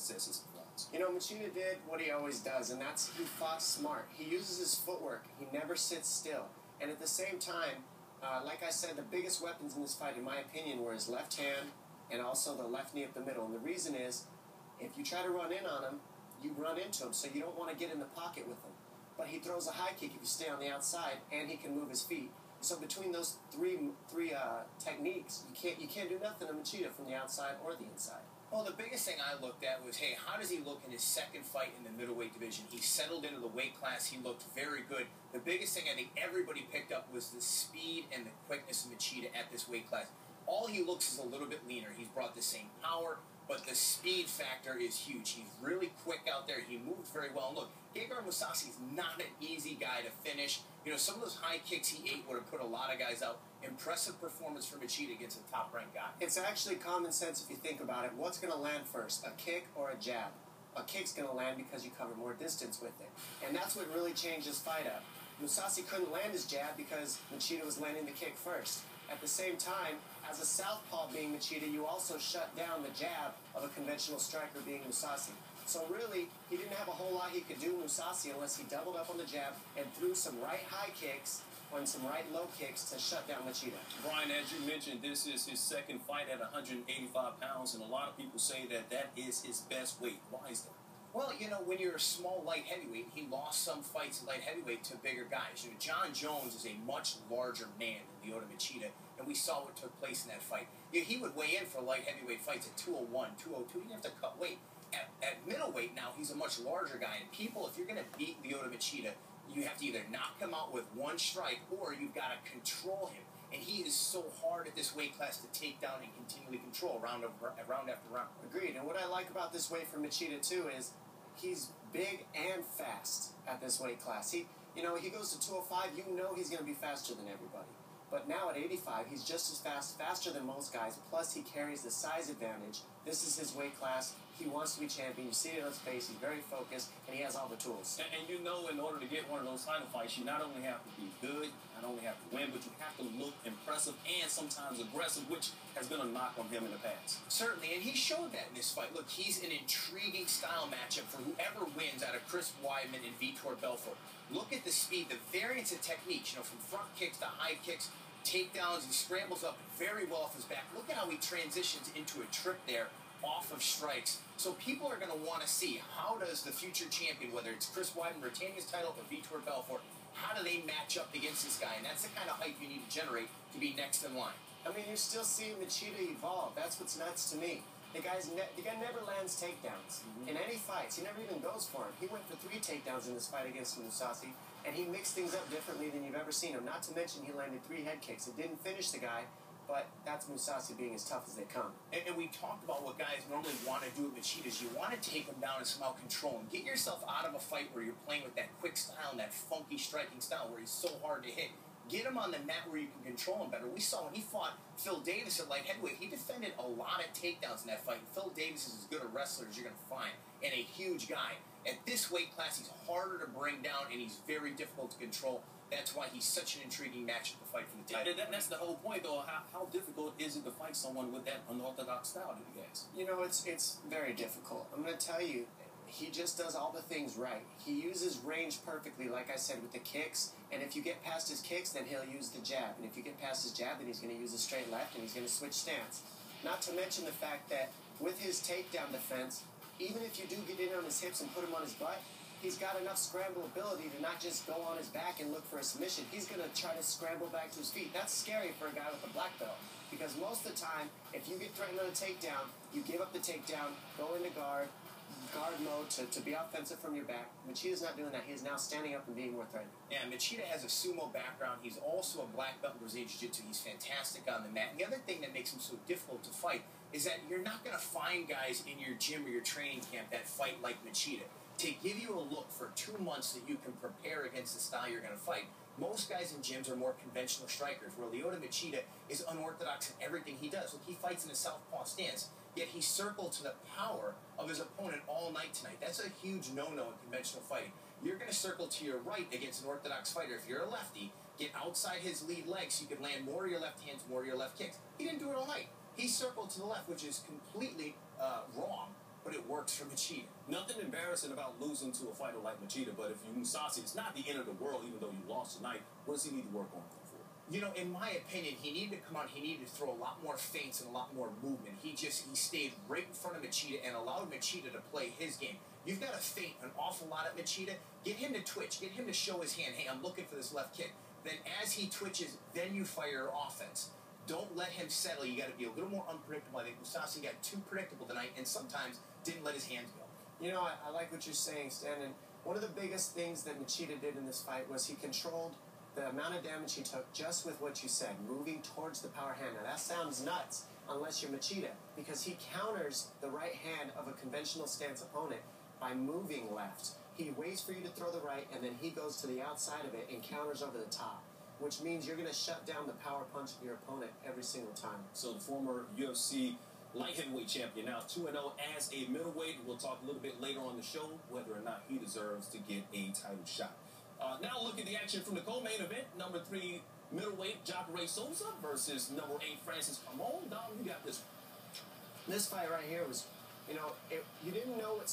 assess his performance? You know, Machida did what he always does, and that's he fought smart. He uses his footwork. He never sits still. And at the same time, like I said, the biggest weapons in this fight, in my opinion, were his left hand and also the left knee up the middle. And the reason is, if you try to run in on him, you run into him, so you don't want to get in the pocket with him. But he throws a high kick if you stay on the outside, and he can move his feet. So between those three techniques, you can't do nothing to Machida from the outside or the inside. Well, the biggest thing I looked at was, hey, how does he look in his second fight in the middleweight division? He settled into the weight class. He looked very good. The biggest thing I think everybody picked up was the speed and the quickness of Machida at this weight class. All he looks is a little bit leaner. He's brought the same power, but the speed factor is huge. He's really quick out there. He moves very well. And look, Gegard Mousasi is not an easy guy to finish. You know, some of those high kicks he ate would have put a lot of guys out. Impressive performance for Machida against a top-ranked guy. It's actually common sense if you think about it. What's going to land first, a kick or a jab? A kick's going to land because you cover more distance with it. And that's what really changed his fight up. Mousasi couldn't land his jab because Machida was landing the kick first. At the same time, as a southpaw being Machida, you also shut down the jab of a conventional striker being Mousasi. So really, he didn't have a whole lot he could do, Mousasi, unless he doubled up on the jab and threw some right high kicks and some right low kicks to shut down Machida. Brian, as you mentioned, this is his second fight at 185 pounds, and a lot of people say that that is his best weight. Why is that? Well, you know, when you're a small light heavyweight, he lost some fights at light heavyweight to bigger guys. You know, John Jones is a much larger man than Lyoto Machida, and we saw what took place in that fight. You know, he would weigh in for light heavyweight fights at 201, 202. He didn't have to cut weight. At middleweight now, he's a much larger guy, and people, if you're going to beat Lyoto Machida, you have to either knock him out with one strike, or you've got to control him. And he is so hard at this weight class to take down and continually control round after round. Agreed. And what I like about this weight for Machida, too, is he's big and fast at this weight class. He goes to 205, you know he's going to be faster than everybody. But now at 85, he's just as fast, faster than most guys, plus he carries the size advantage. This is his weight class. He wants to be champion. You see it on his face. He's very focused, and he has all the tools. And you know, in order to get one of those title fights, you not only have to be good, not only have to win, but you have to look impressive and sometimes aggressive, which has been a knock on him in the past. Certainly, and he showed that in this fight. Look, he's an intriguing style matchup for whoever wins out of Chris Weidman and Vitor Belfort. Look at the speed, the variance of techniques, from front kicks to high kicks, takedowns. He scrambles up very well off his back. Look at how he transitions into a trip there off of strikes. So people are going to want to see, how does the future champion, whether it's Chris Weidman retaining his title or Vitor Belfort, how do they match up against this guy? And that's the kind of hype you need to generate to be next in line. I mean, you're still seeing Machida evolve. That's what's nuts to me. The guy never lands takedowns in any fights. He never even goes for him. He went for 3 takedowns in this fight against Mousasi, and he mixed things up differently than you've ever seen him. Not to mention he landed 3 head kicks. It didn't finish the guy, but that's Mousasi being as tough as they come. And we talked about what guys normally want to do with Machida is you want to take him down and somehow control him. Get yourself out of a fight where you're playing with that quick style and that funky striking style where he's so hard to hit. Get him on the mat where you can control him better. We saw when he fought Phil Davis at light heavyweight, he defended a lot of takedowns in that fight. Phil Davis is as good a wrestler as you're going to find, and a huge guy. At this weight class, he's harder to bring down, and he's very difficult to control. That's why he's such an intriguing matchup to fight for the title. That's the whole point, though. How difficult is it to fight someone with that unorthodox style, do you guys? You know, it's very difficult. I'm going to tell you, he just does all the things right. He uses range perfectly, like I said, with the kicks. And if you get past his kicks, then he'll use the jab. And if you get past his jab, then he's going to use a straight left, and he's going to switch stance. Not to mention the fact that with his takedown defense, even if you do get in on his hips and put him on his butt, he's got enough scramble ability to not just go on his back and look for a submission. He's going to try to scramble back to his feet. That's scary for a guy with a black belt, because most of the time, if you get threatened on a takedown, you give up the takedown, go into guard mode to be offensive from your back. Machida's not doing that. He's now standing up and being more threatening. Yeah, Machida has a sumo background. He's also a black belt in Brazilian Jiu-Jitsu. He's fantastic on the mat. And the other thing that makes him so difficult to fight is that you're not going to find guys in your gym or your training camp that fight like Machida. To give you a look for 2 months that you can prepare against the style you're going to fight, most guys in gyms are more conventional strikers, where Lyoto Machida is unorthodox in everything he does. Look, he fights in a southpaw stance, yet he circled to the power of his opponent all night tonight. That's a huge no-no in conventional fighting. You're going to circle to your right against an orthodox fighter. If you're a lefty, get outside his lead leg so you can land more of your left hands, more of your left kicks. He didn't do it all night. He circled to the left, which is completely wrong. But but it works for Machida. Nothing embarrassing about losing to a fighter like Machida, but if you Mousasi, it's not the end of the world, even though you lost tonight. What does he need to work on for? You know, in my opinion, he needed to come out, he needed to throw a lot more feints and a lot more movement. He stayed right in front of Machida and allowed Machida to play his game. You've got to feint an awful lot at Machida. Get him to twitch. Get him to show his hand. Hey, I'm looking for this left kick. Then as he twitches, then you fire your offense. Don't let him settle. You got to be a little more unpredictable. I think Mousasi got too predictable tonight and sometimes didn't let his hands go. You know, I like what you're saying, Stan. And one of the biggest things that Machida did in this fight was he controlled the amount of damage he took just with what you said, moving towards the power hand. Now, that sounds nuts unless you're Machida, because he counters the right hand of a conventional stance opponent by moving left. He waits for you to throw the right, and then he goes to the outside of it and counters over the top, which means you're going to shut down the power punch of your opponent every single time. So the former UFC light heavyweight champion, now 2-0 as a middleweight. We'll talk a little bit later on the show whether or not he deserves to get a title shot. Now look at the action from the co-main event. Number 3 middleweight Jacare Souza versus number 8 Francis Ramon. Dom, you got this one. This fight right here was, you know, you didn't know what